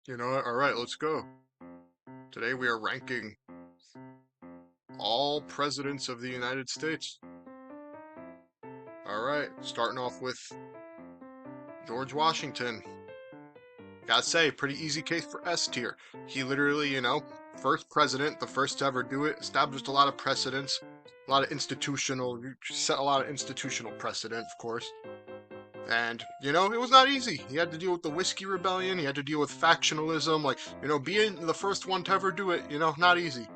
You know what? All right, let's go. Today we are ranking all presidents of the United States. All right, starting off with George Washington. Gotta say, pretty easy case for S tier. He literally, first president, the first to ever do it, established a lot of precedents, a lot of set a lot of institutional precedent, of course. And, it was not easy. He had to deal with the Whiskey Rebellion, he had to deal with factionalism, being the first one to ever do it, not easy.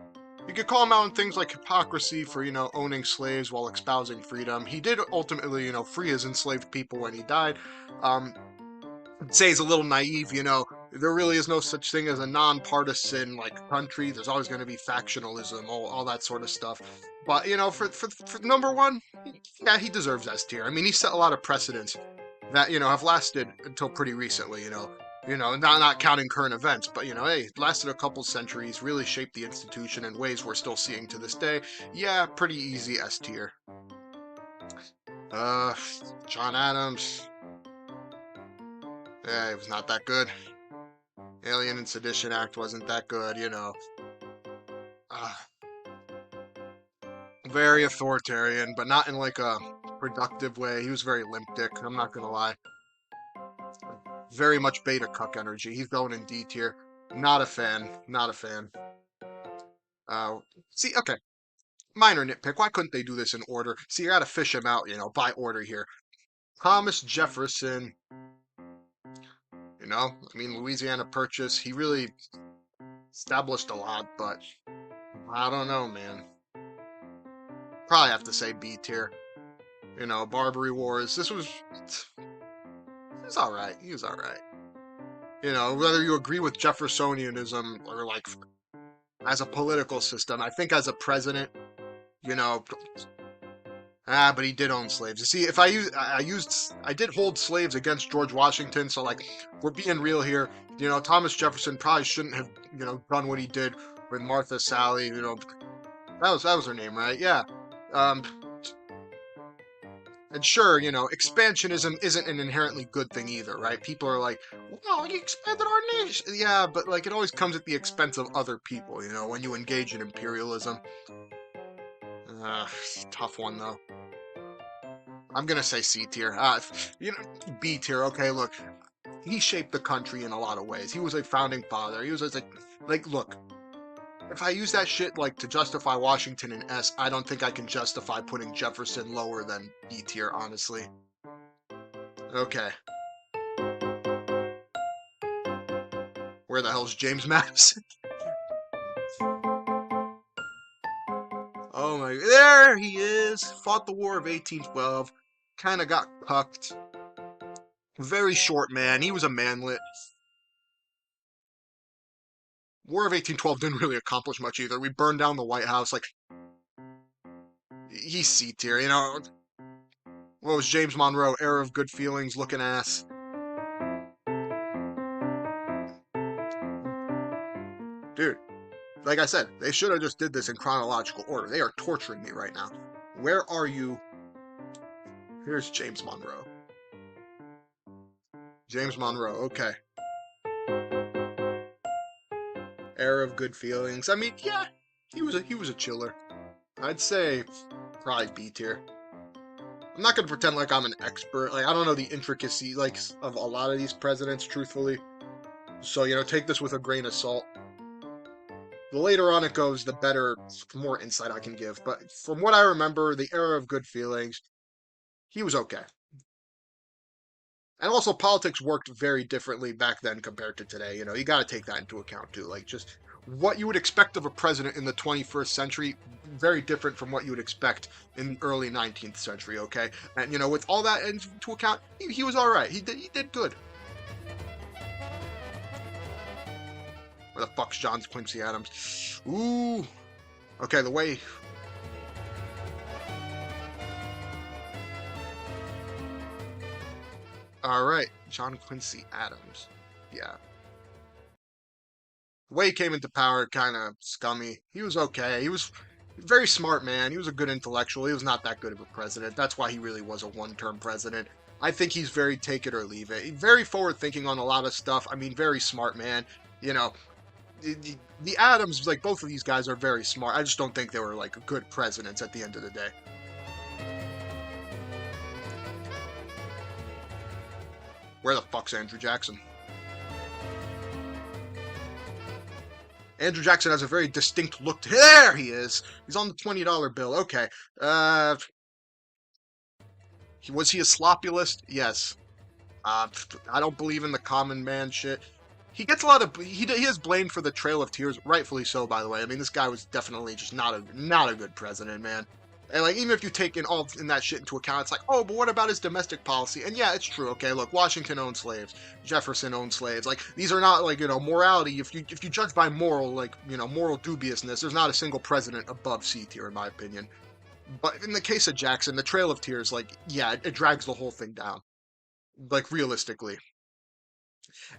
You could call him out on things like hypocrisy for, owning slaves while espousing freedom. He did ultimately, free his enslaved people when he died. I'd say he's a little naive, there really is no such thing as a nonpartisan country. There's always going to be factionalism, all that sort of stuff. But for number one, yeah, he deserves S tier. I mean, he set a lot of precedents that have lasted until pretty recently. Not counting current events, but hey, lasted a couple centuries, really shaped the institution in ways we're still seeing to this day. Yeah, pretty easy S tier. Uh, John Adams. Yeah, it was not that good. Alien and Sedition Act wasn't that good. Uh, very authoritarian, but not in a productive way. He was very limp dick, I'm not gonna lie. Very much beta cuck energy. He's going in D tier. Not a fan. Not a fan. Uh, see, okay. Minor nitpick. Why couldn't they do this in order? See, you gotta fish him out, by order here. Thomas Jefferson. I mean, Louisiana Purchase. He really established a lot, but I don't know, man. Probably have to say B tier. Barbary Wars. He was all right. He was all right. Whether you agree with Jeffersonianism or as a political system, I think as a president, you know, but he did own slaves. You see, if I did hold slaves against George Washington, so we're being real here. Thomas Jefferson probably shouldn't have, done what he did with Martha Sally. That was her name, right? Yeah. Um, and sure, expansionism isn't an inherently good thing either, right? People are like, well, you expanded our nation. Yeah, but it always comes at the expense of other people, when you engage in imperialism. Tough one though. I'm gonna say C tier. B tier. Okay, look, he shaped the country in a lot of ways. He was a founding father. He was look. If I use that shit to justify Washington in S, I don't think I can justify putting Jefferson lower than E tier, honestly. Okay. Where the hell's James Madison? Oh my, there he is. Fought the War of 1812. Kind of got cucked. Very short man. He was a manlet. War of 1812 didn't really accomplish much either. We burned down the White House. He's C tier, What was James Monroe? Era of good feelings, looking ass. Dude, like I said, they should have just did this in chronological order. They are torturing me right now. Where are you? Here's James Monroe. James Monroe, okay. Era of good feelings. I mean, yeah, he was a chiller. I'd say probably B tier. I'm not gonna pretend like I'm an expert. I don't know the intricacy of a lot of these presidents, truthfully. So take this with a grain of salt. The later on it goes, the better, more insight I can give. But from what I remember, the era of good feelings, he was okay. And also, politics worked very differently back then compared to today. You got to take that into account too. Just what you would expect of a president in the 21st century, very different from what you would expect in the early 19th century. Okay, and with all that into account, he was all right. He did good. Where the fuck's John Quincy Adams? Ooh. Okay, the way. All right, John Quincy Adams. Yeah. The way he came into power, kind of scummy. He was okay. He was a very smart man. He was a good intellectual. He was not that good of a president. That's why he really was a one-term president. I think he's very take it or leave it. Very forward thinking on a lot of stuff. I mean, very smart man. You know, the Adams, like both of these guys are very smart. I just don't think they were like good presidents at the end of the day. Where the fuck's Andrew Jackson? Andrew Jackson has a very distinct look. There he is. He's on the $20 bill. Okay. Was he a sloppy list? Yes. I don't believe in the common man shit. He gets a lot of he is blamed for the Trail of Tears, rightfully so. By the way, I mean this guy was definitely just not a good president, man. And like even if you take in that shit into account, it's like, oh, but what about his domestic policy? And yeah, it's true. Okay, look, Washington owned slaves, Jefferson owned slaves. Like these are not like morality. If you judge by moral moral dubiousness, there's not a single president above C tier in my opinion. But in the case of Jackson, the Trail of Tears, like yeah, it drags the whole thing down. Like realistically,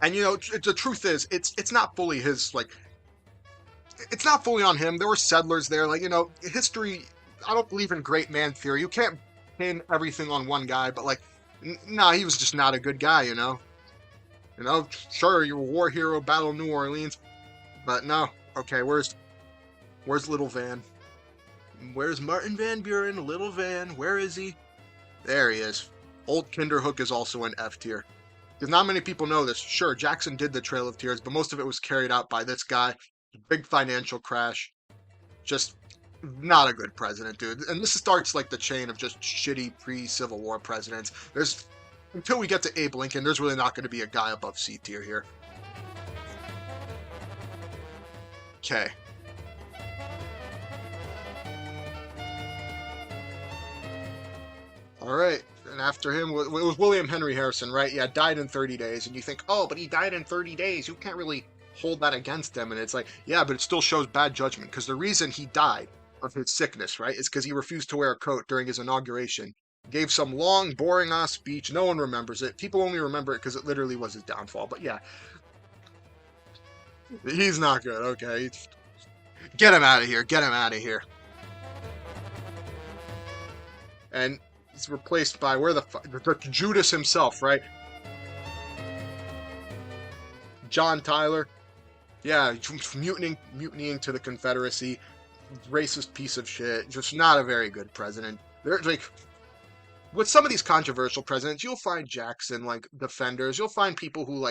and the truth is, it's not fully his like it's not fully on him. There were settlers there. Like, history, I don't believe in great man theory. You can't pin everything on one guy, but like, nah, he was just not a good guy, Sure, you're a war hero, Battle New Orleans, but no. Okay, where's Little Van? Where's Martin Van Buren? Little Van, where is he? There he is. Old Kinderhook is also in F tier. Because not many people know this. Sure, Jackson did the Trail of Tears, but most of it was carried out by this guy. Big financial crash. Just not a good president, dude. And this starts like the chain of just shitty pre-Civil War presidents. Until we get to Abe Lincoln, there's really not going to be a guy above C tier here. Okay. All right. And after him, it was William Henry Harrison, right? Yeah, died in 30 days. And you think, oh, but he died in 30 days. You can't really hold that against him. And it's like, yeah, but it still shows bad judgment. Because the reason he died of his sickness, right, is because he refused to wear a coat during his inauguration. Gave some long, boring-ass speech. No one remembers it. People only remember it because it literally was his downfall. But yeah, he's not good. Okay. Get him out of here. Get him out of here. And he's replaced by the Judas himself, right? John Tyler. Yeah, mutinying to the Confederacy. Racist piece of shit. Just not a very good president. There's like, with some of these controversial presidents, you'll find Jackson like defenders. You'll find people who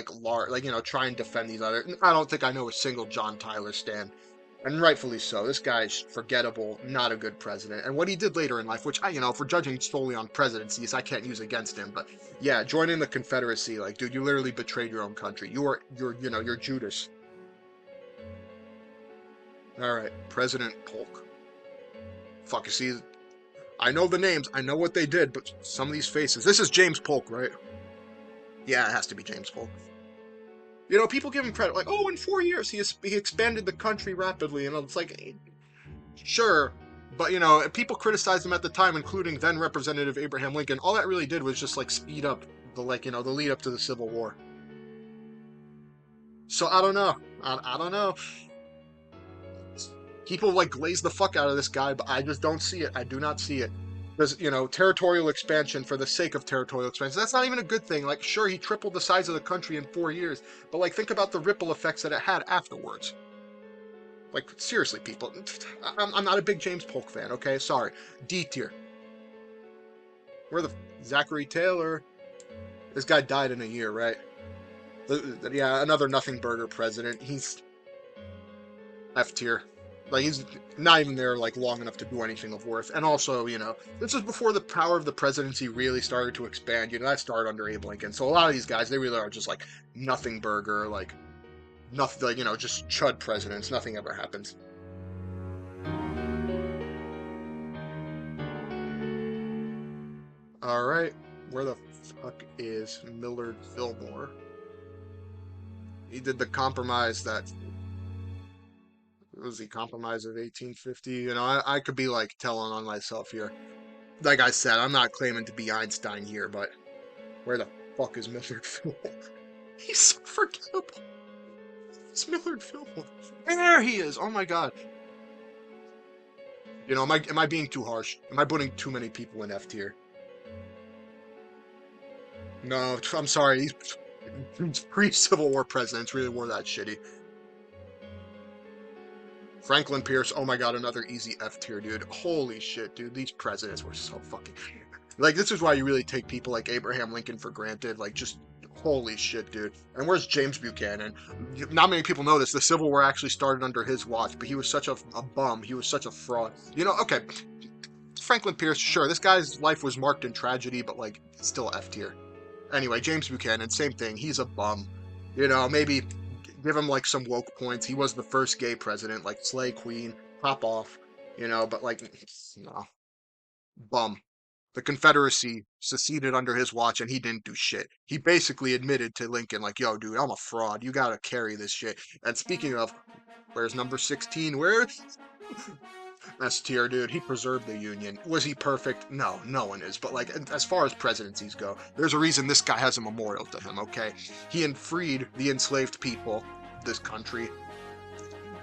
try and defend these other. I don't think I know a single John Tyler stan. And rightfully so. This guy's forgettable, not a good president. And what he did later in life, which if we're judging solely on presidencies, I can't use against him. But yeah, joining the Confederacy, like, dude, you literally betrayed your own country. You're Judas. All right, President Polk. Fuck, you see, I know the names, I know what they did, but some of these faces. This is James Polk, right? Yeah, it has to be James Polk. People give him credit, like, oh, in 4 years he expanded the country rapidly, and it's like, sure, but people criticized him at the time, including then Representative Abraham Lincoln. All that really did was just like speed up the lead up to the Civil War. So I don't know. I don't know. People like glaze the fuck out of this guy, but I just don't see it. I do not see it. There's, territorial expansion for the sake of territorial expansion. That's not even a good thing. Like, sure, he tripled the size of the country in 4 years, but like, think about the ripple effects that it had afterwards. Like, seriously, people. I'm not a big James Polk fan, okay? Sorry. D tier. Where the Zachary Taylor? This guy died in a year, right? Yeah, another nothing burger president. He's F tier. Like, he's not even there, like, long enough to do anything of worth. And also, this is before the power of the presidency really started to expand. That started under Abe Lincoln. So a lot of these guys, they really are just, like, nothing burger, like, nothing, like, just chud presidents. Nothing ever happens. All right. Where the fuck is Millard Fillmore? He did the compromise that... was the Compromise of 1850? I could be like telling on myself here. Like I said, I'm not claiming to be Einstein here, but where the fuck is Millard Fillmore? He's so forgettable. It's Millard Fillmore. There he is. Oh my god. Am I being too harsh? Am I putting too many people in F tier? No, I'm sorry. These pre-Civil War presidents really were that shitty. Franklin Pierce, oh my god, another easy F tier, dude. Holy shit, dude. These presidents were so fucking. Like, this is why you really take people like Abraham Lincoln for granted. Like, just holy shit, dude. And where's James Buchanan? Not many people know this. The Civil War actually started under his watch, but he was such a bum. He was such a fraud. You know, okay. Franklin Pierce, sure, this guy's life was marked in tragedy, but like, still F tier. Anyway, James Buchanan, same thing. He's a bum. You know, maybe give him like some woke points. He was the first gay president, like slay queen, pop off. You know, but like, no, bum. The Confederacy seceded under his watch and he didn't do shit. He basically admitted to Lincoln, like, yo, dude, I'm a fraud. You gotta carry this shit. And speaking of, where's number 16? Where's S tier, dude? He preserved the Union. Was he perfect? No, no one is. But, like, as far as presidencies go, there's a reason this guy has a memorial to him, okay? He freed the enslaved people of this country.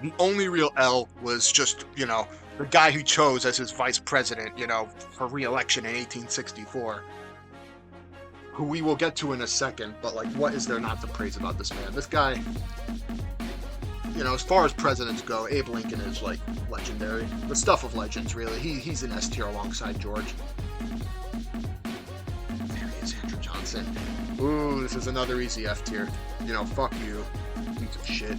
The only real L was just, you know, the guy who chose as his vice president, you know, for re-election in 1864, who we will get to in a second. But like, what is there not to praise about this man? This guy, you know, as far as presidents go, Abe Lincoln is like legendary. The stuff of legends, really. He's an S tier alongside George. There he is, Andrew Johnson. Ooh, this is another easy F tier. You know, fuck you, piece of shit.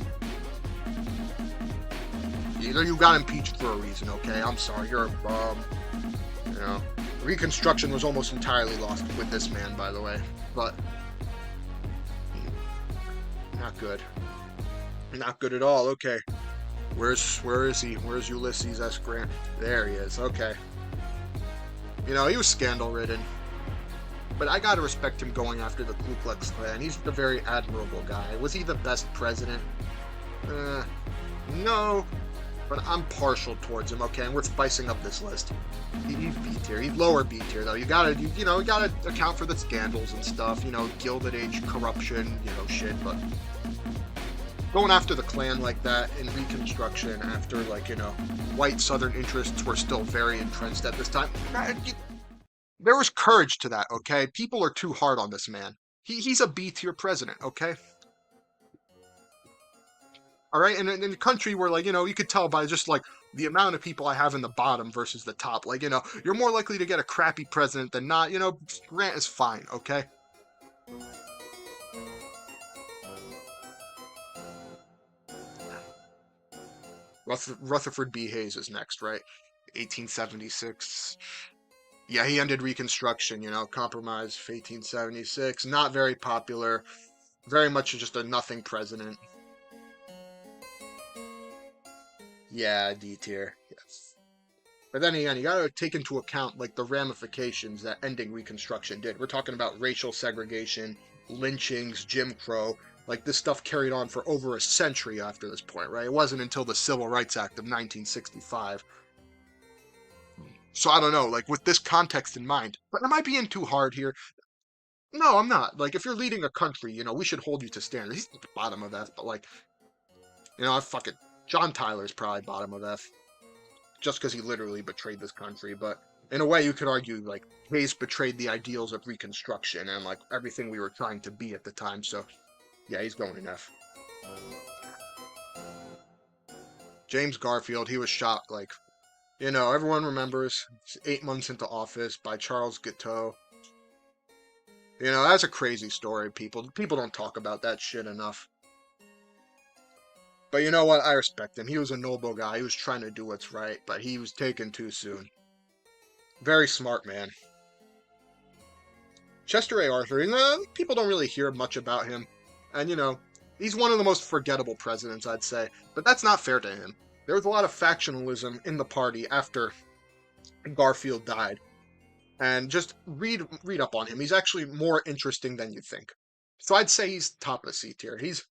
You got impeached for a reason, okay? I'm sorry, you're a bum. You know, Reconstruction was almost entirely lost with this man, by the way. But not good. Not good at all. Okay. Where is he? Where's Ulysses S. Grant? There he is. Okay. You know, he was scandal ridden. But I gotta respect him going after the Ku Klux Klan. He's a very admirable guy. Was he the best president? No. But I'm partial towards him, okay? And we're spicing up this list. He's B tier. He's lower B tier, though. You gotta account for the scandals and stuff. You know, Gilded Age corruption, you know, shit. But going after the Klan like that in Reconstruction, after like, you know, white Southern interests were still very entrenched at this time. There was courage to that, okay? People are too hard on this man. He's a B tier president, okay? All right, and in a country where, like, you know, you could tell by just like the amount of people I have in the bottom versus the top, like, you know, you're more likely to get a crappy president than not. You know, Grant is fine, okay? Rutherford B. Hayes is next, right? 1876. Yeah, he ended Reconstruction, you know, compromise of 1876. Not very popular. Very much just a nothing president. Yeah, D tier. Yes. But then again, you gotta take into account like the ramifications that ending Reconstruction did. We're talking about racial segregation, lynchings, Jim Crow. Like this stuff carried on for over a century after this point, right? It wasn't until the Civil Rights Act of 1965. So I don't know, like with this context in mind. But am I being too hard here? No, I'm not. Like if you're leading a country, you know, we should hold you to standards. He's at the bottom of F, but like, you know, fuck it. John Tyler's probably bottom of F. Just because he literally betrayed this country. But in a way, you could argue like Hayes betrayed the ideals of Reconstruction and like everything we were trying to be at the time. So yeah, he's going in F. James Garfield, he was shot like, you know, everyone remembers 8 months into office by Charles Guiteau. You know, that's a crazy story. People don't talk about that shit enough. But you know what? I respect him. He was a noble guy. He was trying to do what's right, but he was taken too soon. Very smart man. Chester A. Arthur, you know, people don't really hear much about him. And, you know, he's one of the most forgettable presidents, I'd say. But that's not fair to him. There was a lot of factionalism in the party after Garfield died. And just read up on him. He's actually more interesting than you think. So I'd say he's top of the C tier. He's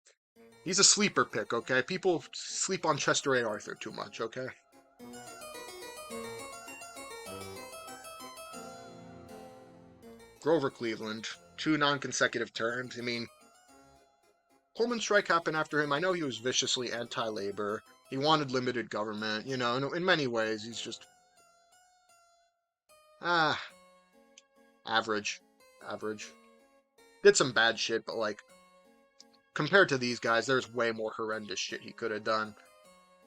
a sleeper pick, okay? People sleep on Chester A. Arthur too much, okay? Grover Cleveland, 2 non-consecutive terms. I mean, Pullman strike happened after him. I know he was viciously anti-labor. He wanted limited government. You know, in many ways, he's just average. did some bad shit, but like compared to these guys, there's way more horrendous shit he could have done.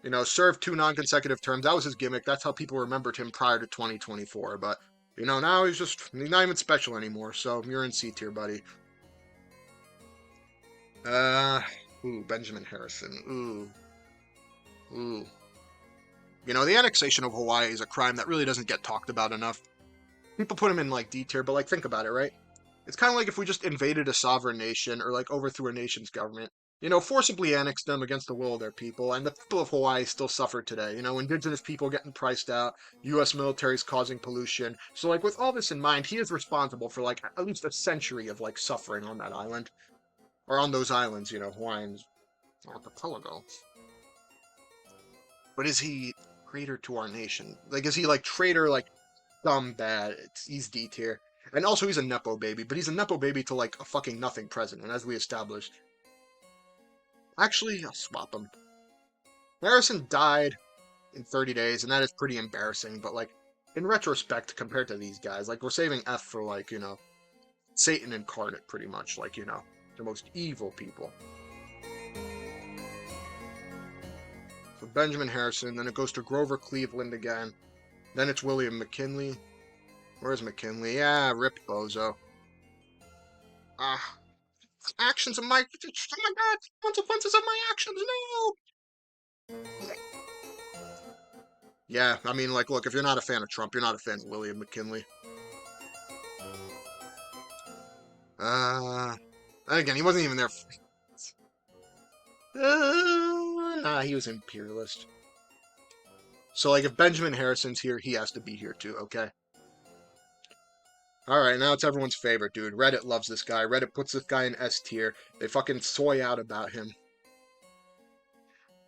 You know, served 2 non-consecutive terms. That was his gimmick. That's how people remembered him prior to 2024. But you know, now he's not even special anymore. So you're in C tier, buddy. Benjamin Harrison. Ooh. You know, the annexation of Hawaii is a crime that really doesn't get talked about enough. People put him in like D tier, but like think about it, right? It's kind of like if we just invaded a sovereign nation or like overthrew a nation's government. You know, forcibly annexed them against the will of their people, and the people of Hawaii still suffer today. You know, indigenous people getting priced out, U.S. military's causing pollution. So, like, with all this in mind, he is responsible for like at least a century of like suffering on that island, or on those islands. You know, Hawaiian archipelago. But is he traitor to our nation? Like, is he like traitor, like dumb bad? He's D tier. And also, he's a Nepo baby, but he's a Nepo baby to, like, a fucking nothing president, as we established. Actually, I'll swap him. Harrison died in 30 days, and that is pretty embarrassing, but, like, in retrospect, compared to these guys, like, we're saving F for, like, you know, Satan incarnate, pretty much, like, you know, the most evil people. So Benjamin Harrison, then it goes to Grover Cleveland again, then it's William McKinley. Where's McKinley? Yeah, rip bozo. Actions of my... Oh my god! Consequences of my actions, no! Yeah, I mean, like, look, if you're not a fan of Trump, you're not a fan of William McKinley. Again, he wasn't even there. Nah, he was imperialist. So, like, if Benjamin Harrison's here, he has to be here too, okay? Alright, now it's everyone's favorite, dude. Reddit loves this guy. Reddit puts this guy in S tier. They fucking soy out about him.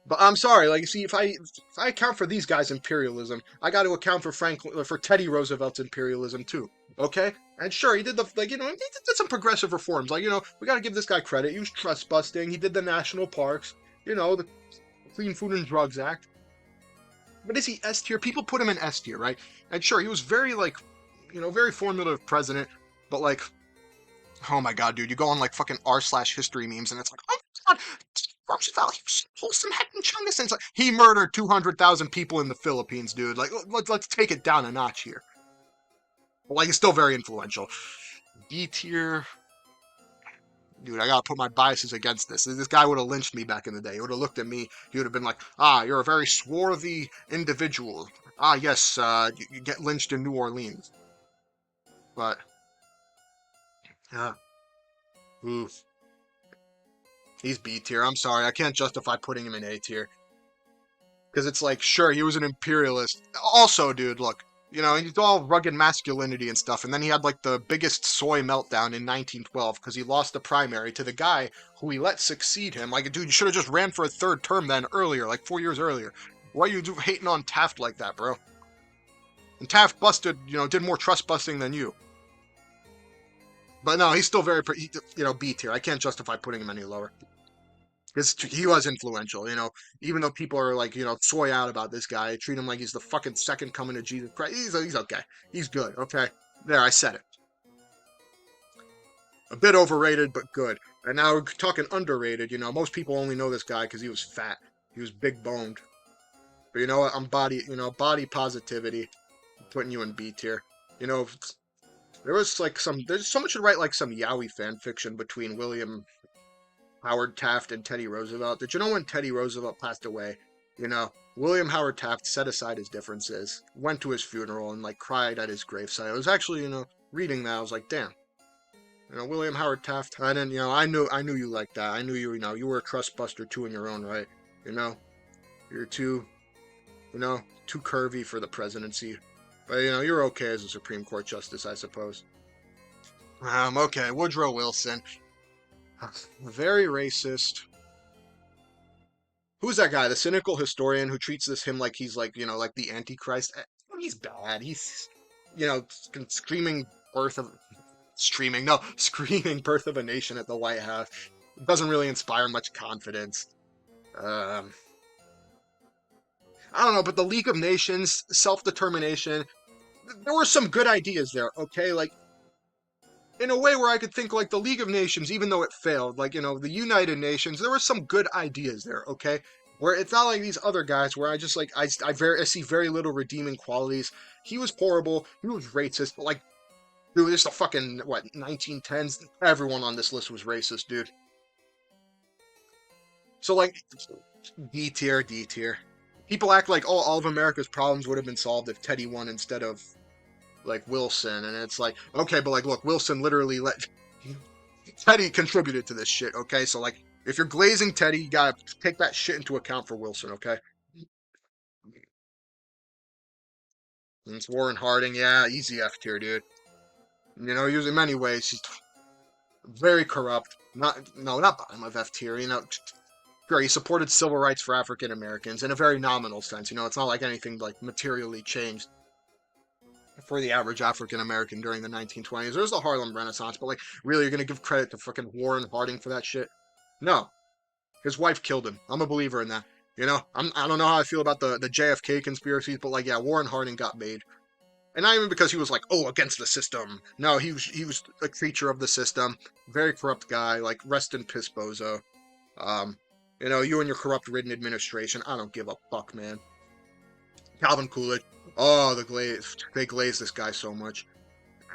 But I'm sorry, like, you see, if I account for these guys' imperialism, I got to account for Teddy Roosevelt's imperialism too, okay? And sure, he did he did some progressive reforms. Like, you know, we got to give this guy credit. He was trust busting. He did the national parks. You know, the Clean Food and Drugs Act. But is he S tier? People put him in S tier, right? And sure, he was very, like, you know, very formulative president, but like, oh my god, dude, you go on like fucking r/history memes and it's like, oh my god, Roosevelt, he was wholesome head and chungus, and it's like, he murdered 200,000 people in the Philippines, dude. Like, let's take it down a notch here. But like, it's still very influential. D tier. Dude, I gotta put my biases against this. This guy would have lynched me back in the day. He would have looked at me. He would have been like, you're a very swarthy individual. Yes, you get lynched in New Orleans. But, oof. He's B tier. I'm sorry. I can't justify putting him in A tier. Because it's like, sure, he was an imperialist. Also, dude, look, you know, he's all rugged masculinity and stuff. And then he had like the biggest soy meltdown in 1912 because he lost the primary to the guy who he let succeed him. Like, dude, you should have just ran for a third term then earlier, like 4 years earlier. Why are you hating on Taft like that, bro? And Taft busted, you know, did more trust busting than you. But no, he's still very, you know, B tier. I can't justify putting him any lower. Because he was influential, you know. Even though people are like, you know, soy out about this guy, treat him like he's the fucking second coming of Jesus Christ. He's okay. He's good, okay? There, I said it. A bit overrated, but good. And now we're talking underrated, you know. Most people only know this guy because he was fat. He was big boned. But you know what? I'm body positivity. I'm putting you in B tier. You know, there's someone should write like some Yowie fan fiction between William Howard Taft and Teddy Roosevelt. Did you know when Teddy Roosevelt passed away, you know, William Howard Taft set aside his differences, went to his funeral, and like cried at his gravesite. I was actually, you know, reading that. I was like, damn. You know, William Howard Taft. I didn't, you know, I knew you like that. I knew you, you know, you were a trust buster too in your own right. You know, you're too, you know, too curvy for the presidency. But, you know, you're okay as a Supreme Court justice, I suppose. Okay, Woodrow Wilson. Very racist. Who's that guy? The cynical historian who treats him like he's like, you know, like the Antichrist? He's bad. He's, you know, screaming birth of a nation at the White House. It doesn't really inspire much confidence. I don't know, but the League of Nations, self-determination, there were some good ideas there, okay? Like, in a way where I could think like the League of Nations, even though it failed, like, you know, the United Nations, there were some good ideas there, okay? Where it's not like these other guys where I just like, I see very little redeeming qualities. He was horrible, he was racist, but like, dude, this is the fucking, what, 1910s? Everyone on this list was racist, dude. So, like, D tier, D tier. People act like, oh, all of America's problems would have been solved if Teddy won instead of, like, Wilson. And it's like, okay, but, like, look, Wilson literally let Teddy contributed to this shit, okay? So, like, if you're glazing Teddy, you gotta take that shit into account for Wilson, okay? And it's Warren Harding, yeah, easy F tier, dude. You know, in many ways, he's very corrupt. Not bottom of F tier, you know. Sure, he supported civil rights for African Americans in a very nominal sense. You know, it's not like anything like materially changed for the average African American during the 1920s. There's the Harlem Renaissance, but like, really, you're gonna give credit to fucking Warren Harding for that shit? No, his wife killed him. I'm a believer in that. You know, I don't know how I feel about the JFK conspiracies, but like, yeah, Warren Harding got made, and not even because he was like, oh, against the system. No, he was a creature of the system. Very corrupt guy. Like, rest in piss, bozo. Um, you know, you and your corrupt-ridden administration. I don't give a fuck, man. Calvin Coolidge. Oh, they glaze this guy so much.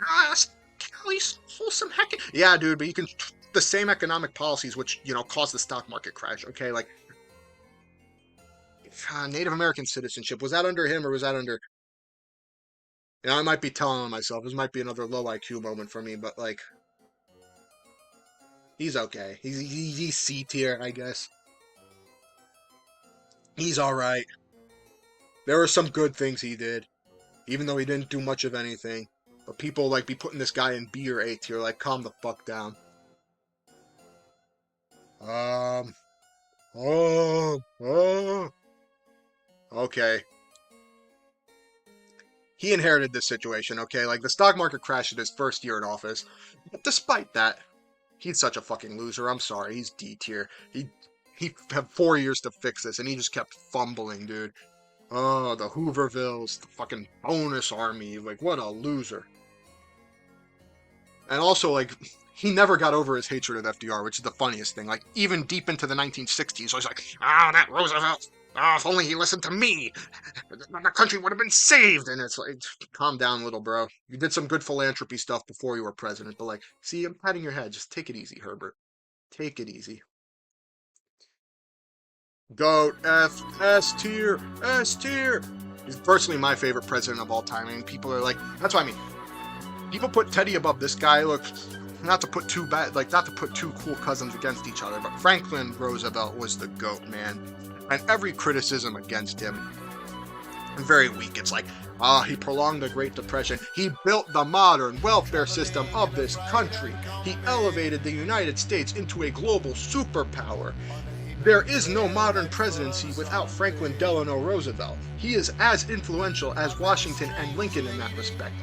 Ah, Kelly's wholesome heck. Yeah, dude, but you can the same economic policies which, you know, caused the stock market crash. Okay, like Native American citizenship, was that under him or was that under? You know, I might be telling on myself. This might be another low IQ moment for me, but like, he's okay. He's C tier, I guess. He's all right. There were some good things he did, even though he didn't do much of anything. But people like be putting this guy in B or A tier. Like, calm the fuck down. Um. Oh. Okay. He inherited this situation. Okay, like the stock market crashed in his first year in office. But despite that, he's such a fucking loser. I'm sorry. He's D tier. He had 4 years to fix this, and he just kept fumbling, dude. Oh, the Hoovervilles, the fucking bonus army. Like, what a loser. And also, like, he never got over his hatred of FDR, which is the funniest thing. Like, even deep into the 1960s, I was like, oh, that Roosevelt. Oh, if only he listened to me, the country would have been saved. And it's like, calm down, little bro. You did some good philanthropy stuff before you were president, but like, see, I'm patting your head. Just take it easy, Herbert. Take it easy. Goat, F, S tier, S tier. He's personally my favorite president of all time. I mean, people are like, that's what I mean. People put Teddy above this guy. Look, not to put not to put two cool cousins against each other, but Franklin Roosevelt was the GOAT, man. And every criticism against him, very weak. It's like, he prolonged the Great Depression. He built the modern welfare system of this country. He elevated the United States into a global superpower. There is no modern presidency without Franklin Delano Roosevelt. He is as influential as Washington and Lincoln in that respect.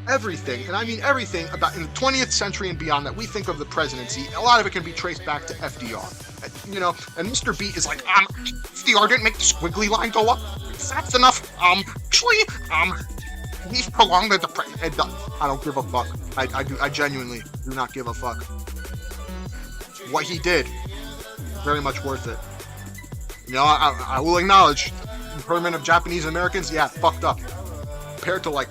Everything, and I mean everything, about in the 20th century and beyond that we think of the presidency, a lot of it can be traced back to FDR. You know, and Mr. B is like, FDR didn't make the squiggly line go up. That's enough. Actually, he's prolonged the depression. I don't give a fuck. I genuinely do not give a fuck. What he did, very much worth it. You know, I will acknowledge, internment of Japanese Americans, yeah, fucked up. Compared to, like,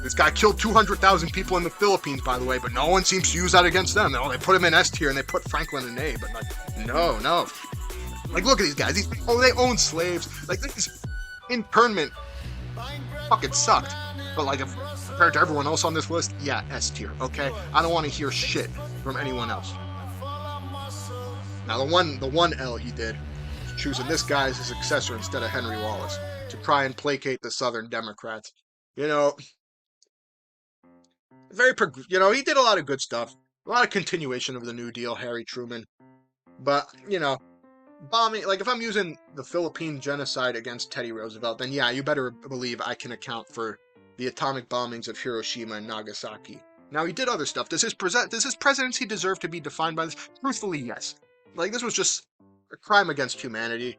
this guy killed 200,000 people in the Philippines, by the way, but no one seems to use that against them. No, they put him in S tier and they put Franklin in A, but like, no. Like, look at these guys. They own slaves. Like, this internment fucking sucked. But like, compared to everyone else on this list, yeah, S tier, okay? I don't want to hear shit from anyone else. Now, the one L he did was choosing this guy as his successor instead of Henry Wallace to try and placate the Southern Democrats. You know, you know, he did a lot of good stuff, a lot of continuation of the New Deal, Harry Truman. But you know, bombing, like, if I'm using the Philippine genocide against Teddy Roosevelt, then yeah, you better believe I can account for the atomic bombings of Hiroshima and Nagasaki. Now, he did other stuff. Does his presidency deserve to be defined by this? Truthfully, yes. Like, this was just a crime against humanity.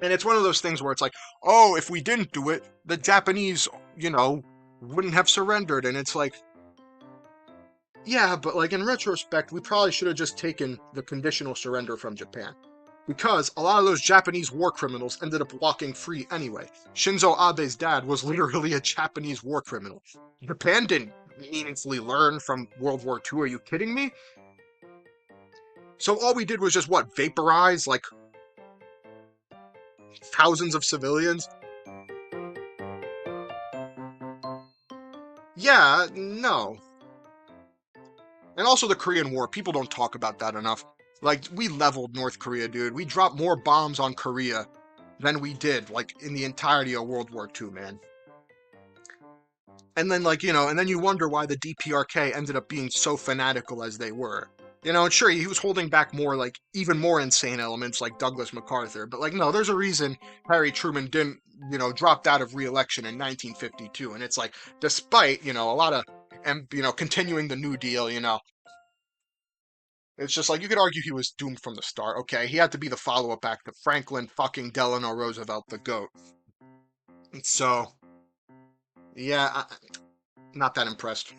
And it's one of those things where it's like, oh, if we didn't do it, the Japanese, you know, wouldn't have surrendered. And it's like, Yeah, but like in retrospect, we probably should have just taken the conditional surrender from Japan. Because a lot of those Japanese war criminals ended up walking free anyway. Shinzo Abe's dad was literally a Japanese war criminal. Japan didn't meaningfully learn from World War II. Are you kidding me? So all we did was just what? Vaporize like thousands of civilians? Yeah, no. And also the Korean War. People don't talk about that enough. Like, we leveled North Korea, dude. We dropped more bombs on Korea than we did, like, in the entirety of World War II, man. And then, like, and then you wonder why the DPRK ended up being so fanatical as they were. And sure, he was holding back more, like, even more insane elements like Douglas MacArthur. But, like, no, there's a reason Harry Truman didn't, dropped out of re-election in 1952. And it's like, despite, a lot of, and, continuing the New Deal, it's just like you could argue he was doomed from the start. Okay, he had to be the follow-up act to Franklin fucking Delano Roosevelt, the GOAT. So, yeah, not that impressed.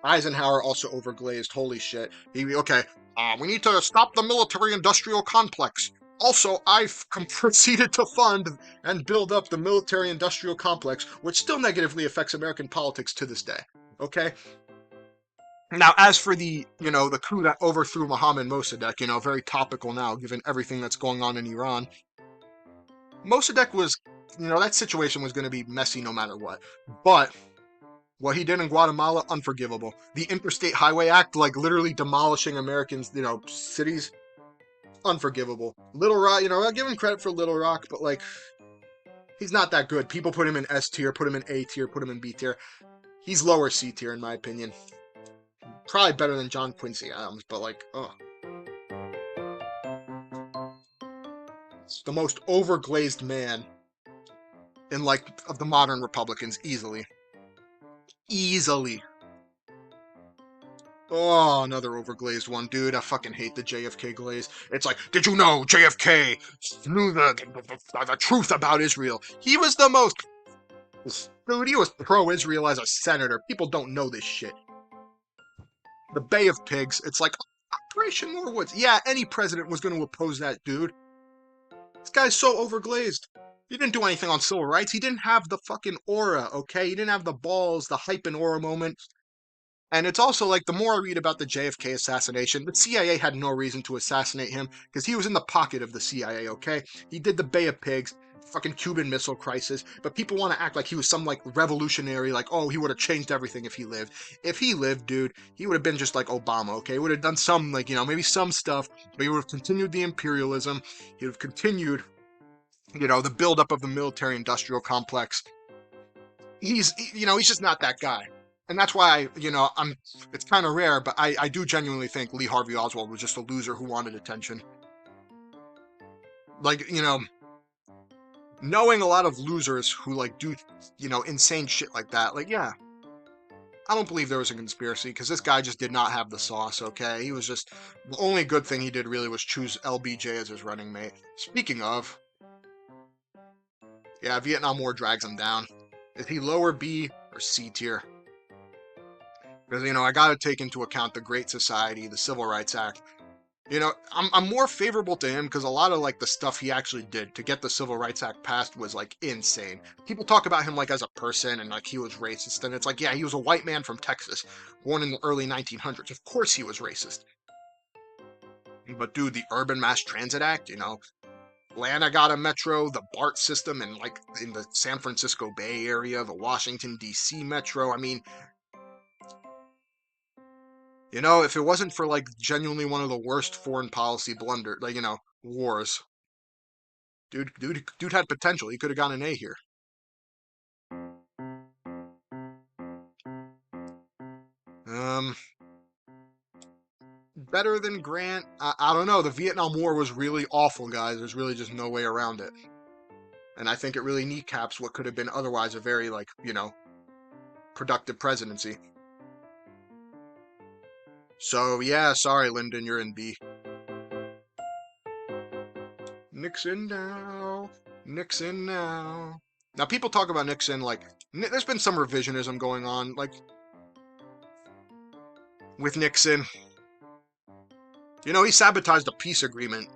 Eisenhower also overglazed. Holy shit. Okay. We need to stop the military-industrial complex. Also, I've proceeded to fund and build up the military-industrial complex, which still negatively affects American politics to this day. Okay. Now, as for the coup that overthrew Mohammad Mossadegh, very topical now, given everything that's going on in Iran, Mossadegh was, that situation was going to be messy no matter what. But what he did in Guatemala, unforgivable. The Interstate Highway Act, like literally demolishing Americans, cities, unforgivable. Little Rock, I give him credit for Little Rock, but like, he's not that good. People put him in S tier, put him in A tier, put him in B tier. He's lower C tier, in my opinion. Probably better than John Quincy Adams, but like, oh. It's the most overglazed man in like of the modern Republicans, easily. Easily. Oh, another overglazed one, dude. I fucking hate the JFK glaze. It's like, did you know JFK knew the truth about Israel? He was the most. Dude, he was pro-Israel as a senator. People don't know this shit. The Bay of Pigs. It's like Operation Norwoods. Yeah, any president was going to oppose that, dude. This guy's so overglazed. He didn't do anything on civil rights. He didn't have the fucking aura, okay? He didn't have the balls, the hype and aura moment. And it's also like the more I read about the JFK assassination, the CIA had no reason to assassinate him because he was in the pocket of the CIA, okay? He did the Bay of Pigs, fucking Cuban Missile Crisis, but people want to act like he was some like revolutionary, like, oh, he would have changed everything if he lived. If he lived, dude, he would have been just like Obama, okay? He would have done some, like, maybe some stuff, but he would have continued the imperialism. He would have continued, the buildup of the military industrial complex. He's just not that guy. And that's why, it's kind of rare, but I do genuinely think Lee Harvey Oswald was just a loser who wanted attention. Like, knowing a lot of losers who, like, do, insane shit like that, like, yeah, I don't believe there was a conspiracy because this guy just did not have the sauce, okay? He was just, the only good thing he did really was choose LBJ as his running mate. Speaking of, yeah, Vietnam War drags him down. Is he lower B or C tier? Because, I got to take into account the Great Society, the Civil Rights Act. I'm more favorable to him because a lot of like the stuff he actually did to get the Civil Rights Act passed was like insane. People talk about him like as a person and like he was racist, and it's like, yeah, he was a white man from Texas, born in the early 1900s. Of course he was racist. But dude, the Urban Mass Transit Act, Atlanta got a metro, the BART system, and like in the San Francisco Bay Area, the Washington D.C. metro. I mean, if it wasn't for like genuinely one of the worst foreign policy blunder, like wars, dude had potential. He could have gotten an A here. Um, Better than Grant. I don't know. The Vietnam War was really awful, guys. There's really just no way around it. And I think it really kneecaps what could have been otherwise a very like productive presidency. So yeah, sorry, Lyndon, you're in B. Nixon now. Nixon now. Now, people talk about Nixon like there's been some revisionism going on. Like, with Nixon. You know, he sabotaged a peace agreement.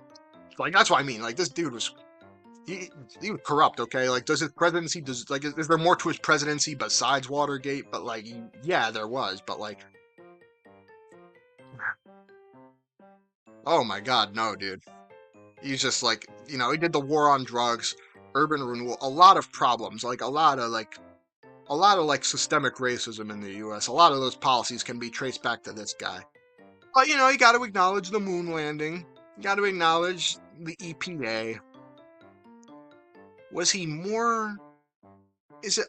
Like, that's what I mean. Like, this dude was he he was corrupt. Okay, like, does his presidency is there more to his presidency besides Watergate? But like, yeah, there was. But like, oh my God, no, dude. He's just like, he did the war on drugs, urban renewal, a lot of problems, like a lot of systemic racism in the U.S. A lot of those policies can be traced back to this guy. But you got to acknowledge the moon landing. You got to acknowledge the EPA. Was he more? Is it?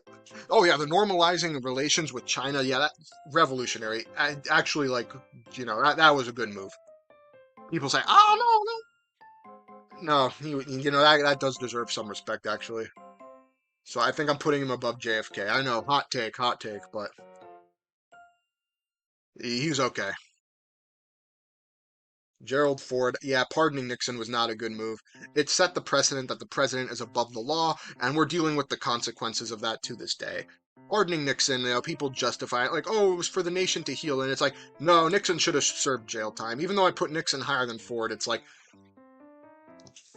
Oh yeah, the normalizing of relations with China. Yeah, that revolutionary. Actually, like, that was a good move. People say, oh no, no, that does deserve some respect actually. So I think I'm putting him above JFK. I know, hot take, but he's okay. Gerald Ford, yeah, pardoning Nixon was not a good move. It set the precedent that the president is above the law, and we're dealing with the consequences of that to this day. Pardoning Nixon, people justify it like, oh, it was for the nation to heal, and it's like, no, Nixon should have served jail time. Even though I put Nixon higher than Ford, it's like,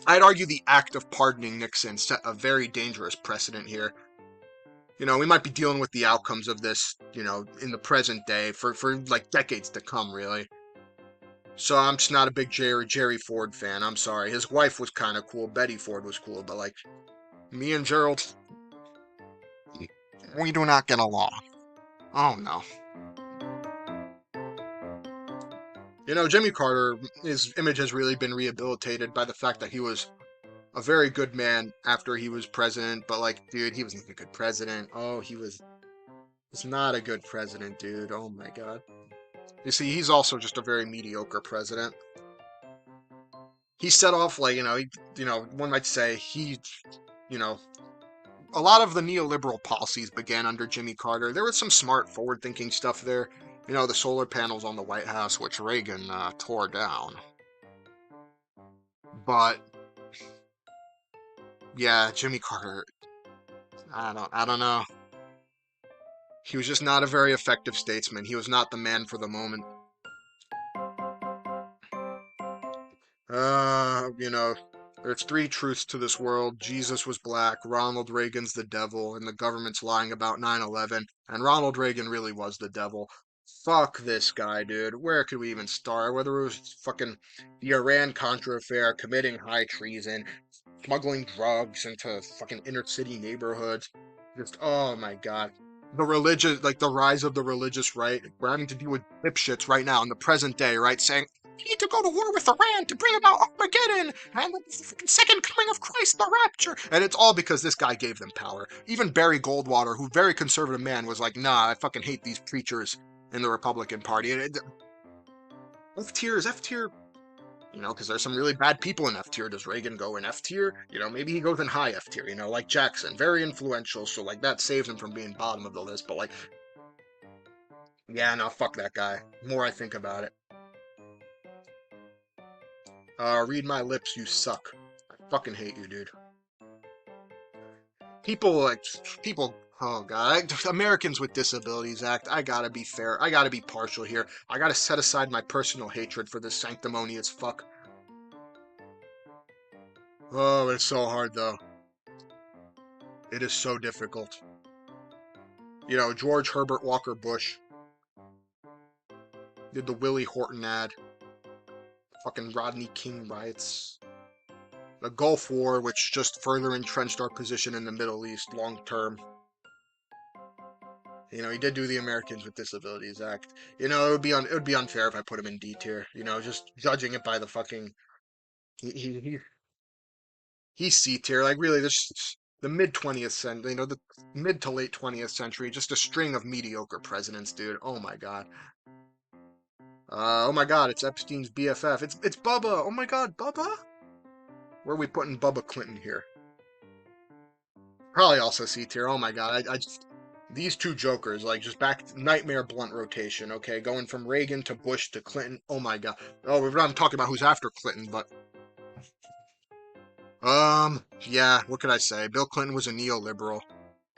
I'd argue the act of pardoning Nixon set a very dangerous precedent here. We might be dealing with the outcomes of this, in the present day for like decades to come, really. So I'm just not a big Jerry Ford fan. I'm sorry. His wife was kind of cool. Betty Ford was cool, but like me and Gerald, we do not get along. Oh no. Jimmy Carter, his image has really been rehabilitated by the fact that he was a very good man after he was president, but like, dude, he wasn't a good president. Oh, was not a good president, dude. Oh my God. You see, he's also just a very mediocre president. He set off like, one might say you know, a lot of the neoliberal policies began under Jimmy Carter. There was some smart, forward-thinking stuff there. The solar panels on the White House, which Reagan tore down. But yeah, Jimmy Carter, I don't know. He was just not a very effective statesman. He was not the man for the moment. There's three truths to this world. Jesus was black, Ronald Reagan's the devil, and the government's lying about 9/11. And Ronald Reagan really was the devil. Fuck this guy, dude. Where could we even start? Whether it was fucking the Iran-Contra affair, committing high treason, smuggling drugs into fucking inner city neighborhoods. Just, oh my God. The rise of the religious right. We're having to deal with dipshits right now in the present day, right? Saying, we need to go to war with Iran to bring about Armageddon and the second coming of Christ, the rapture. And it's all because this guy gave them power. Even Barry Goldwater, who very conservative man, was like, nah, I fucking hate these preachers in the Republican Party. F tier is F tier, because there's some really bad people in F tier. Does Reagan go in F tier? Maybe he goes in high F tier, like Jackson, very influential, so like that saves him from being bottom of the list. But like, yeah, no, fuck that guy. The more I think about it. Read my lips, you suck. I fucking hate you, dude. People, oh God, Americans with Disabilities Act, I gotta be fair. I gotta be partial here. I gotta set aside my personal hatred for this sanctimonious fuck. Oh, it's so hard though. It is so difficult. George Herbert Walker Bush did the Willie Horton ad. Fucking Rodney King riots. The Gulf War, which just further entrenched our position in the Middle East long term. He did do the Americans with Disabilities Act. It would be unfair if I put him in D tier. Just judging it by the fucking he's C tier. Like really, this the mid 20th century. The mid to late 20th century. Just a string of mediocre presidents, dude. Oh my God. Oh my God, it's Epstein's BFF. It's Bubba. Oh my God, Bubba. Where are we putting Bubba Clinton here? Probably also C tier. Oh my God, I just these two jokers, like just back nightmare blunt rotation. Okay, going from Reagan to Bush to Clinton. Oh my God. Oh, we're not talking about who's after Clinton, but yeah, what could I say? Bill Clinton was a neoliberal.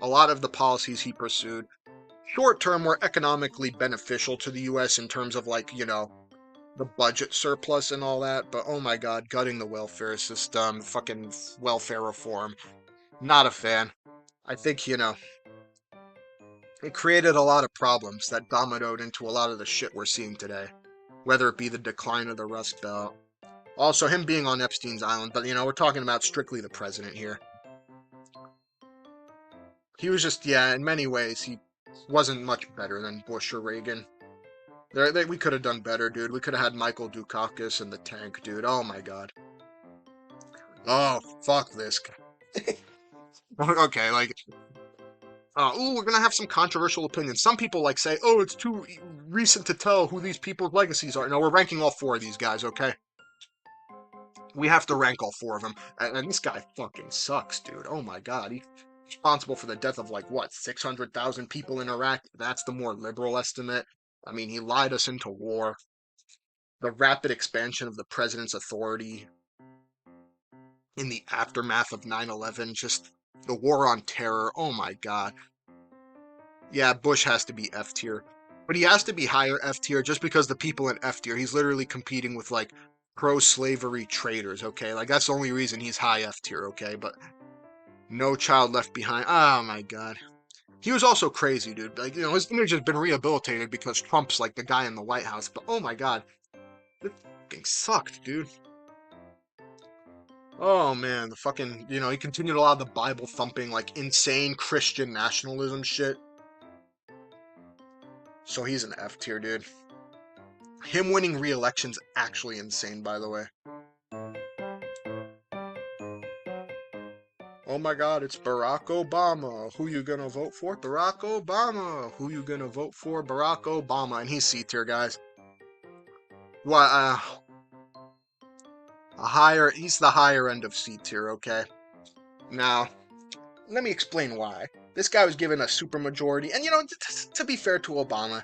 A lot of the policies he pursued short term were economically beneficial to the US in terms of like, the budget surplus and all that, but oh my god, gutting the welfare system, fucking welfare reform. Not a fan. I think, it created a lot of problems that dominoed into a lot of the shit we're seeing today, whether it be the decline of the Rust Belt. Also, him being on Epstein's island, but we're talking about strictly the president here. He was just, yeah, in many ways, he wasn't much better than Bush or Reagan. We could have done better, dude. We could have had Michael Dukakis in the tank, dude. Oh my god. Oh, fuck this guy. Okay, like, we're gonna have some controversial opinions. Some people like say, oh, it's too recent to tell who these people's legacies are. No, we're ranking all four of these guys, okay? We have to rank all four of them. And this guy fucking sucks, dude. Oh my god. He's responsible for the death of, like, what, 600,000 people in Iraq? That's the more liberal estimate. I mean, he lied us into war. The rapid expansion of the president's authority in the aftermath of 9/11, just the war on terror. Oh my god. Yeah, Bush has to be F tier. But he has to be higher F tier just because the people in F tier, he's literally competing with like pro-slavery traitors, okay? Like that's the only reason he's high F tier, okay? But No Child Left Behind. Oh my god. He was also crazy, dude. Like, his image has been rehabilitated because Trump's like the guy in the White House. But oh my god. This fucking sucked, dude. Oh man, the fucking, he continued a lot of the Bible thumping, like insane Christian nationalism shit. So he's an F tier, dude. Him winning re-election's actually insane, by the way. Oh my god, it's Barack Obama. Who you gonna vote for? Barack Obama. Who you gonna vote for? Barack Obama. And he's C tier, guys. Why, he's the higher end of C tier, okay? Now, let me explain why. This guy was given a supermajority, and to be fair to Obama,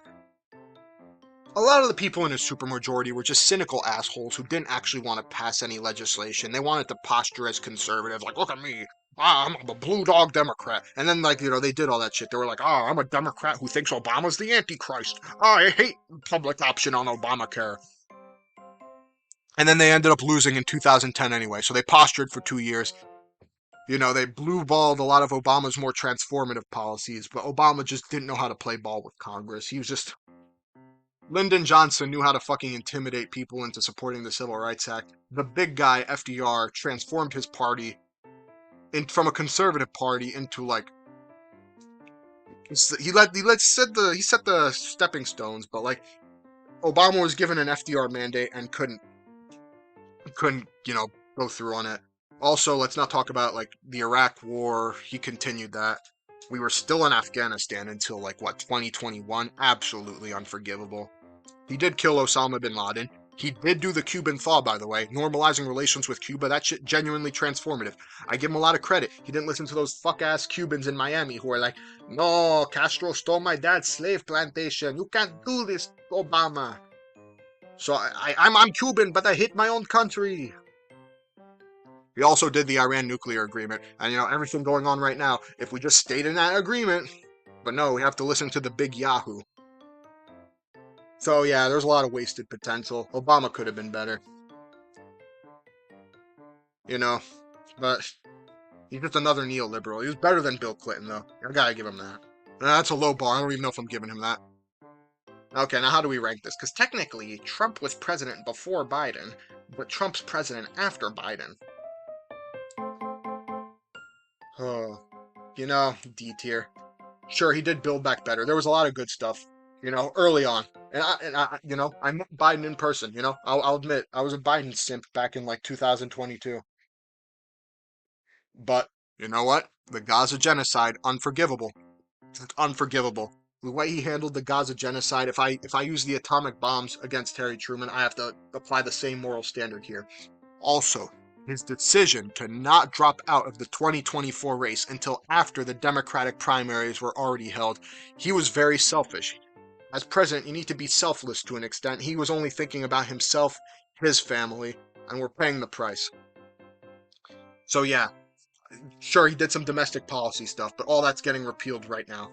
a lot of the people in his supermajority were just cynical assholes who didn't actually want to pass any legislation. They wanted to posture as conservative, like, look at me. I'm a blue dog Democrat. And then, like, they did all that shit. They were like, I'm a Democrat who thinks Obama's the Antichrist. I hate public option on Obamacare. And then they ended up losing in 2010 anyway, so they postured for 2 years. They blue-balled a lot of Obama's more transformative policies, but Obama just didn't know how to play ball with Congress. He was just Lyndon Johnson knew how to fucking intimidate people into supporting the Civil Rights Act. The big guy, FDR, transformed his party from a conservative party into like he set the stepping stones, but like Obama was given an FDR mandate and couldn't go through on it. Also, let's not talk about like the Iraq War. He continued that. We were still in Afghanistan until like what 2021. Absolutely unforgivable. He did kill Osama bin Laden. He did do the Cuban thaw, by the way, normalizing relations with Cuba. That shit genuinely transformative. I give him a lot of credit. He didn't listen to those fuck-ass Cubans in Miami who are like, no, Castro stole my dad's slave plantation. You can't do this, Obama. So I'm Cuban, but I hate my own country. He also did the Iran nuclear agreement. And, everything going on right now, if we just stayed in that agreement, but no, we have to listen to the big Yahoo. So yeah, there's a lot of wasted potential. Obama could have been better. But he's just another neoliberal. He was better than Bill Clinton, though. I gotta give him that. That's a low bar. I don't even know if I'm giving him that. Okay, now how do we rank this? Because technically, Trump was president before Biden, but Trump's president after Biden. Oh, D tier. Sure, he did build back better. There was a lot of good stuff, early on. And I met Biden in person, I'll admit, I was a Biden simp back in like 2022. But you know what? The Gaza genocide, unforgivable. It's unforgivable. The way he handled the Gaza genocide, if I use the atomic bombs against Harry Truman, I have to apply the same moral standard here. Also, his decision to not drop out of the 2024 race until after the Democratic primaries were already held, he was very selfish. As president, you need to be selfless to an extent. He was only thinking about himself, his family, and we're paying the price. So yeah, sure, he did some domestic policy stuff, but all that's getting repealed right now.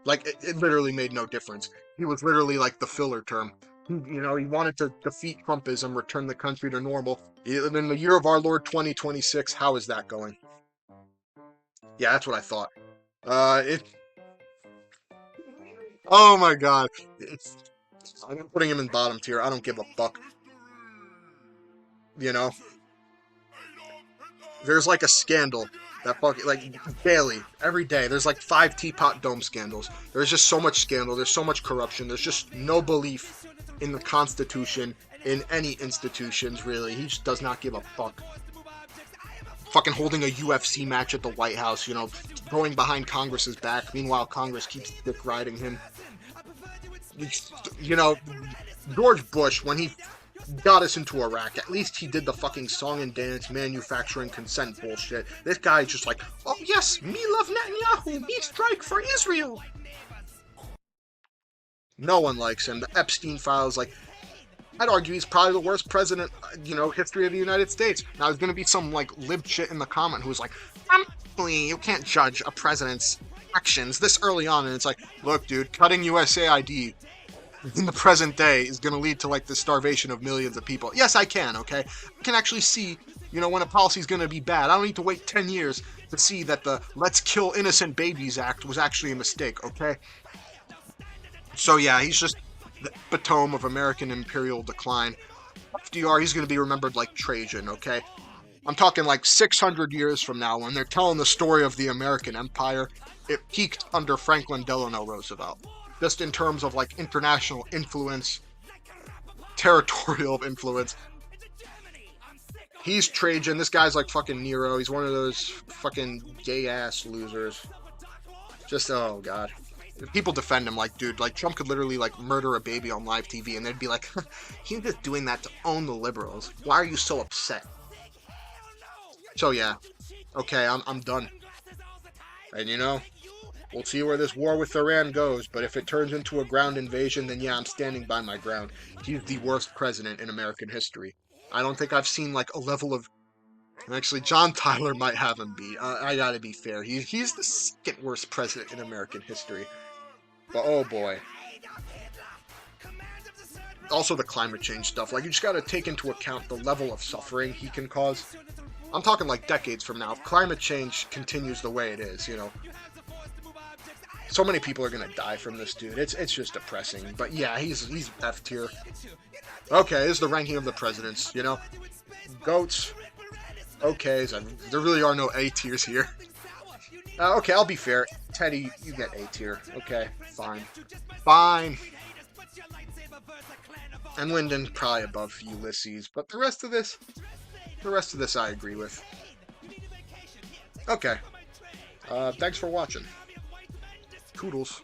Like, it literally made no difference. He was literally like the filler term. He wanted to defeat Trumpism, return the country to normal. In the year of our Lord 2026, how is that going? Yeah, that's what I thought. It. Oh my God. I'm putting him in bottom tier. I don't give a fuck. You know, there's like a scandal that fucking like daily, every day. There's like 5 Teapot Dome scandals. There's just so much scandal. There's so much corruption. There's just no belief in the Constitution, in any institutions really. He just does not give a fuck. Fucking holding a UFC match at the White House, going behind Congress's back. Meanwhile, Congress keeps dick riding him. You know, George Bush, when he got us into Iraq, at least he did the fucking song and dance manufacturing consent bullshit. This guy's just like, oh yes, me love Netanyahu, me strike for Israel. No one likes him. The Epstein files, like, I'd argue he's probably the worst president, history of the United States. Now, there's going to be some, like, lib shit in the comment who's like, you can't judge a president's actions this early on. And it's like, look, dude, cutting USAID in the present day is going to lead to, like, the starvation of millions of people. Yes, I can, okay? I can actually see, when a policy is going to be bad. I don't need to wait 10 years to see that the Let's Kill Innocent Babies Act was actually a mistake, okay? So, yeah, he's just the epitome of American imperial decline. FDR, he's going to be remembered like Trajan, okay? I'm talking like 600 years from now when they're telling the story of the American Empire. It peaked under Franklin Delano Roosevelt. Just in terms of like international influence, territorial influence. He's Trajan. This guy's like fucking Nero. He's one of those fucking gay-ass losers. Just, oh God. People defend him like, dude, like Trump could literally like murder a baby on live TV and they'd be like, he's just doing that to own the liberals. Why are you so upset? So yeah, okay, I'm done. And we'll see where this war with Iran goes, but if it turns into a ground invasion, then yeah, I'm standing by my ground. He's the worst president in American history. I don't think I've seen like a level of... Actually, John Tyler might have him beat. I gotta be fair. He's the second worst president in American history. But oh boy. Also the climate change stuff. Like, you just gotta take into account the level of suffering he can cause. I'm talking like decades from now. If climate change continues the way it is, so many people are gonna die from this dude. It's just depressing. But yeah, he's F tier. Okay, this is the ranking of the presidents, Goats. Okay, so there really are no A tiers here. Okay, I'll be fair. Teddy, you get A tier. Okay, fine. Fine. And Lyndon, probably above Ulysses. But the rest of this I agree with. Okay. Thanks for watching. Toodles.